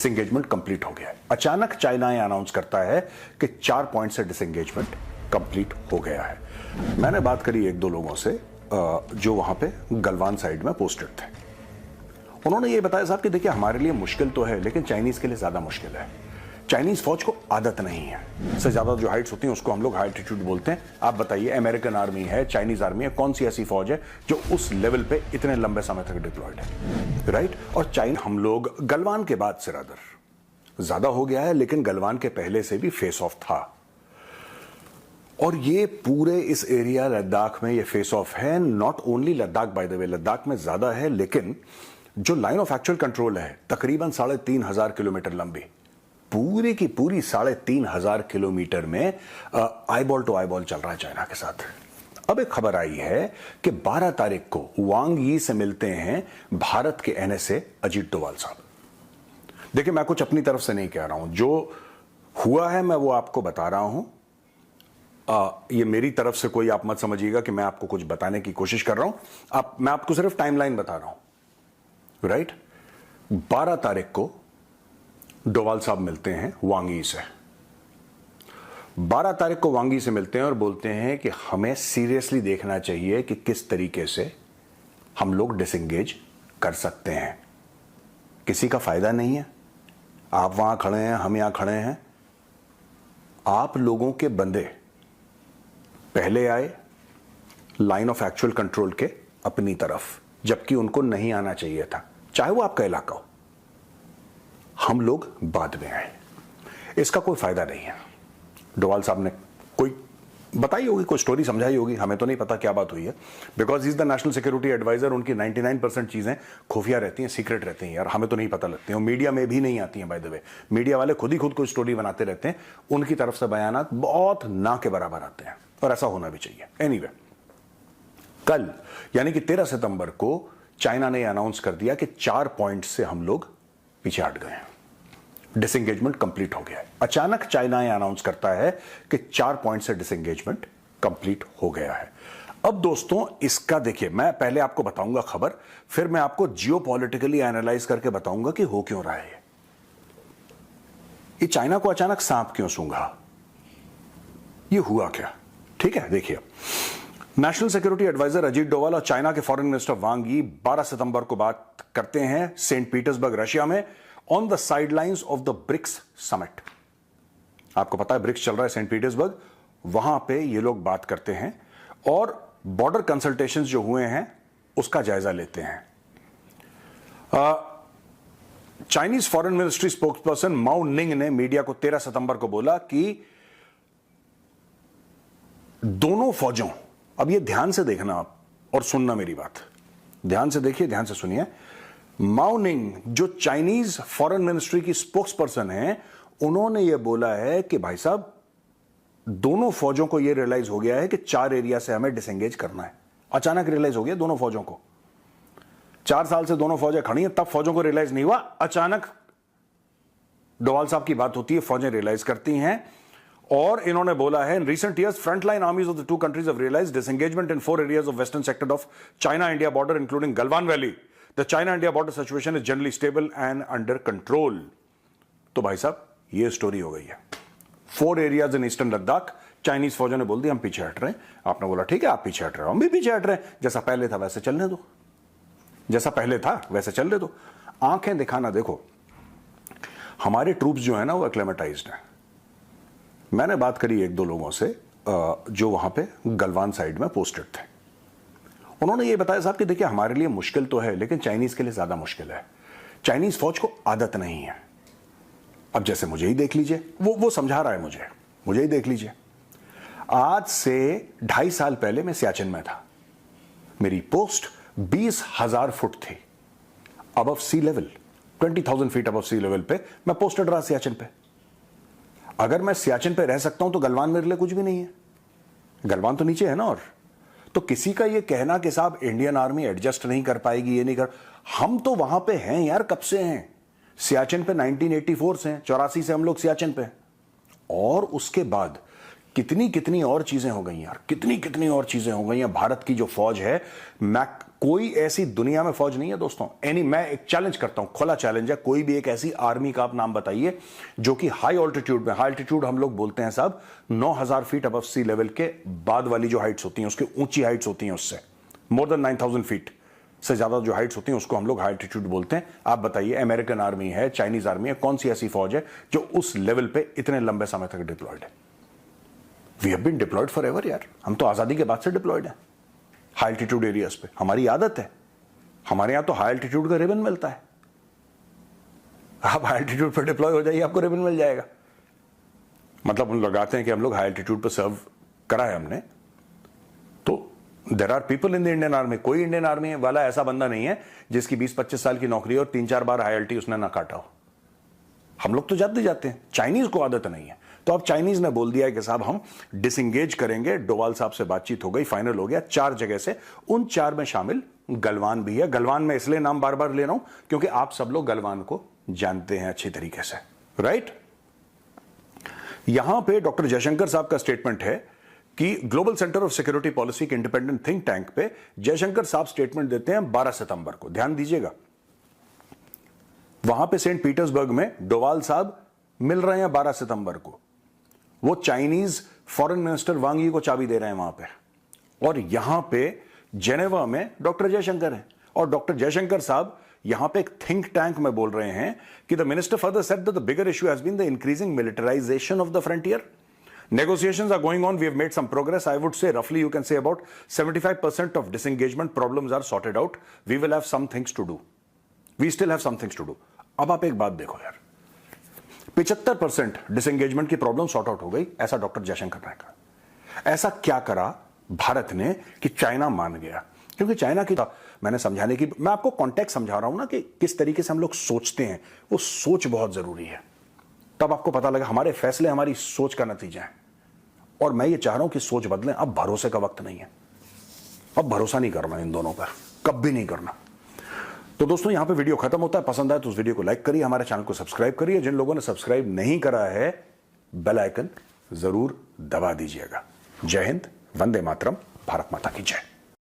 Disengagement complete हो गया है। अचानक चाइना ये अनाउंस करता है कि 4 पॉइंट से डिसएंगेजमेंट कंप्लीट हो गया है। मैंने बात करी एक दो लोगों से जो वहां पे गलवान साइड में पोस्टेड थे। उन्होंने ये बताया साहब कि देखिए हमारे लिए मुश्किल तो है लेकिन चाइनीज के लिए ज्यादा मुश्किल है। चाइनीज फौज को आदत नहीं है, सबसे ज्यादा जो हाइट्स होती हैं उसको हम लोग हाई एल्टीट्यूड बोलते हैं। आप बताइए अमेरिकन आर्मी है, चाइनीज आर्मी है, कौन सी ऐसी फौज है जो उस लेवल पे इतने लंबे समय तक डिप्लॉयड है, राइट? और चाइना हम लोग गलवान के बाद से रादर ज्यादा हो गया है, लेकिन गलवान के पहले से भी फेस ऑफ था। और ये पूरे इस एरिया लद्दाख में ये फेस ऑफ है। Not only Ladakh, by the way Ladakh में ज्यादा है, लेकिन जो लाइन ऑफ एक्चुअल कंट्रोल है तकरीबन 3,500 किलोमीटर लंबी, पूरी की पूरी 3,500 किलोमीटर में आईबॉल टू आईबॉल चल रहा है चाइना के साथ। अब एक खबर आई है कि 12 तारीख को वांग यी से मिलते हैं भारत के एनएसए अजीत डोवाल साहब। देखिए मैं कुछ अपनी तरफ से नहीं कह रहा हूं, जो हुआ है मैं वो आपको बता रहा हूं। ये मेरी तरफ से कोई आप मत समझिएगा कि मैं आपको कुछ बताने की कोशिश कर रहा हूं। मैं आपको सिर्फ टाइमलाइन बता रहा हूं, राइट? 12 तारीख को डोवाल साहब मिलते हैं वांग यी से। 12 तारीख को वांग यी से मिलते हैं और बोलते हैं कि हमें सीरियसली देखना चाहिए कि किस तरीके से हम लोग डिसएंगेज कर सकते हैं। किसी का फायदा नहीं है, आप वहां खड़े हैं, हम यहां खड़े हैं। आप लोगों के बंदे पहले आए लाइन ऑफ एक्चुअल कंट्रोल के अपनी तरफ, जबकि उनको नहीं आना चाहिए था, चाहे वो आपका इलाका हो। हम लोग बाद में आए, इसका कोई फायदा नहीं है। डोवाल साहब ने कोई बताई होगी, कोई स्टोरी समझाई होगी, हमें तो नहीं पता क्या बात हुई है, because is the national security adviser. उनकी 99% चीजें खुफिया रहती हैं, सीक्रेट रहती हैं यार, हमें तो नहीं पता लगती हैं, मीडिया में भी नहीं आती हैं। बाय द वे मीडिया वाले खुद ही खुद कोई स्टोरी बनाते रहते हैं, उनकी तरफ से बयानात बहुत ना के बराबर आते हैं, और ऐसा होना भी चाहिए। एनीवे, कल यानी कि 13 सितंबर को चाइना ने अनाउंस कर दिया कि 4 पॉइंट से हम लोग पीछे हट गए हैं, डिसएंगेजमेंट कंप्लीट हो गया है। अचानक चाइना यह अनाउंस करता है कि 4 पॉइंट से डिसएंगेजमेंट कंप्लीट हो गया है। अब दोस्तों इसका देखिए, मैं पहले आपको बताऊंगा खबर, फिर मैं आपको जियोपॉलिटिकली एनालाइज करके बताऊंगा कि हो क्यों रहा है ये चाइना को अचानक सांप क्यों सूंघा, ये हुआ क्या। ठीक है, देखिए national security adviser Ajit Doval और चाइना के फॉरेन मिनिस्टर वांग यी 12 सितंबर को बात करते हैं सेंट पीटर्सबर्ग रशिया में, on the sidelines of the BRICS summit. आपको पता है ब्रिक्स चल रहा है सेंट पीटर्सबर्ग, वहां पे ये लोग बात करते हैं और बॉर्डर कंसल्टेशंस जो हुए हैं उसका जायजा लेते हैं। चाइनीज फॉरेन मिनिस्ट्री स्पोक्सपर्सन माओ निंग ने मीडिया को 13 सितंबर को बोला कि दोनों फौजों, अब ये ध्यान से देखना आप और सुनना मेरी बात, ध्यान से देखिए, ध्यान से सुनिए। माओ निंग जो चाइनीज फॉरेन मिनिस्ट्री की स्पोक्स पर्सन है, उन्होंने ये बोला है कि भाई साहब दोनों फौजों को यह रियलाइज हो गया है कि 4 एरिया से हमें डिसएंगेज करना है। अचानक रियलाइज हो गया दोनों फौजों को। 4 साल से दोनों फौजें खड़ी हैं, तब फौजों को रियलाइज नहीं हुआ। अचानक डोवाल साहब की बात होती है, फौजें रियलाइज करती हैं और इन्होंने बोला है, in recent years frontline armies of the 2 countries have realized disengagement in 4 areas of western sector of China India border including Galwan valley. The China India border situation is generally stable and under control. तो भाई साहब ये story हो गई है। 4 areas in eastern Ladakh, Chinese फौजों ने बोल दिया हम पीछे हट रहे हैं। आपने बोला ठीक है आप पीछे हट रहे हो, हम भी पीछे हट रहे हैं, जैसा पहले था वैसे चलने दो, जैसा पहले था वैसे चलने दो। आंखें दिखाना, देखो हमारे ट्रूप्स जो है ना वो एक्लेमेटाइज्ड है। मैंने बात करी एक दो लोगों से जो वहां पे गलवान साइड में पोस्टेड थे। उन्होंने ये बताया साहब कि देखिए हमारे लिए मुश्किल तो है लेकिन चाइनीज के लिए ज्यादा मुश्किल है। चाइनीज फौज को आदत नहीं है। अब जैसे मुझे ही देख लीजिए, वो समझा रहा है मुझे ही देख लीजिए। आज से 2.5 साल पहले मैं सियाचिन में था, मेरी पोस्ट 20,000 फुट थी above sea level, 20,000 feet above sea level पे मैं पोस्टेड रहा सियाचिन पे। अगर मैं सियाचिन पे रह सकता हूं तो गलवान मेरे लिए कुछ भी नहीं है, गलवान तो नीचे है ना। और तो किसी का ये कहना कि साहब इंडियन आर्मी एडजस्ट नहीं कर पाएगी, ये नहीं कर, हम तो वहां पे हैं यार, कब से हैं सियाचिन पे, 1984 से हैं, 84 से हम लोग सियाचिन पे। और उसके बाद कितनी कितनी और चीजें हो गई यार, कितनी कितनी और चीजें हो गई हैं। भारत की जो फौज है, कोई ऐसी दुनिया में फौज नहीं है दोस्तों। मैं एक चैलेंज करता हूं, खुला चैलेंज है, कोई भी एक ऐसी आर्मी का आप नाम बताइए जो कि हाई ऑल्टीट्यूड में, हाई ऑल्टीट्यूड हम लोग बोलते हैं साहब 9000 फीट अबव सी लेवल के बाद वाली जो हाइट्स होती हैं, उसकी ऊंची हाइट्स होती हैं, उससे मोर देन 9000 फीट से ज्यादा जो हाइट्स होती हैं उसको हम लोग हाई ऑल्टीट्यूड बोलते हैं। आप बताइए, अमेरिकन आर्मी है, चाइनीज आर्मी है, कौन सी ऐसी फौज है जो उस लेवल पे इतने लंबे समय तक डिप्लॉयड है? We have been deployed for ever यार, हम तो आजादी के बाद से डिप्लॉयड हैं हाई एल्टीट्यूड एरियाज पे। हमारी आदत है, हमारे यहां तो हाई एल्टीट्यूड का रिबन मिलता है। आप हाई एल्टीट्यूड पर डिप्लॉय हो जाइए, आपको रिबन मिल जाएगा। मतलब हम लगाते हैं कि हम लोग हाई एल्टीट्यूड पर सर्व करा है हमने। तो there are people in the Indian army, कोई इंडियन आर्मी वाला ऐसा बंदा नहीं है जिसकी 20-25 साल की नौकरी है और 3-4 बार हाई एल्टी उसने ना काटा हो। हम लोग तो जाते हैं, चाइनीज को आदत नहीं है। तो अब चाइनीज ने बोल दिया कि साहब हम डिसंगेज करेंगे। डोवाल साहब से बातचीत हो गई, फाइनल हो गया 4 जगह से, उन 4 में शामिल गलवान भी है। गलवान में इसलिए नाम बार बार ले रहा हूं क्योंकि आप सब लोग गलवान को जानते हैं अच्छी तरीके से, राइट। यहां पे डॉक्टर जयशंकर साहब का स्टेटमेंट है कि global centre of security policy के इंडिपेंडेंट थिंक टैंक पे जयशंकर साहब स्टेटमेंट देते हैं 12 सितंबर को। ध्यान दीजिएगा, वहां पे सेंट पीटर्सबर्ग में डोवाल साहब मिल रहे हैं 12 सितंबर को। वो चाइनीज फॉरेन मिनिस्टर वांग यी को चाबी दे रहे हैं वहां पे, और यहां पे जेनेवा में डॉक्टर जयशंकर हैं। और डॉक्टर जयशंकर साहब यहां पे एक थिंक टैंक में बोल रहे हैं कि the minister further said that the bigger issue has been the increasing militarisation of the frontier. Negotiations are going on. We have made some progress. I would say roughly you can say about 75% of disengagement problems are sorted out. We will have some things to do. We still have some things to do. अब आप एक बात देखो यार, 75% disengagement की problem sort out हो गई, ऐसा डॉक्टर जयशंकर ने कहा। ऐसा क्या करा भारत ने कि चाइना मान गया? क्योंकि चाइना की मैंने समझाने की, मैं आपको कॉन्टेक्स्ट समझा रहा हूं ना कि किस तरीके से हम लोग सोचते हैं, वो सोच बहुत जरूरी है। तब आपको पता लगा हमारे फैसले हमारी सोच का नतीजा है। और मैं ये चाह रहा हूं कि सोच बदलें। अब भरोसे का वक्त नहीं है, अब भरोसा नहीं करना इन दोनों पर, कभी नहीं करना। तो दोस्तों यहां पे वीडियो खत्म होता है। पसंद आए तो उस वीडियो को लाइक करिए, हमारे चैनल को सब्सक्राइब करिए। जिन लोगों ने सब्सक्राइब नहीं करा है, बेल आइकन जरूर दबा दीजिएगा। जय हिंद, वंदे मातरम, भारत माता की जय।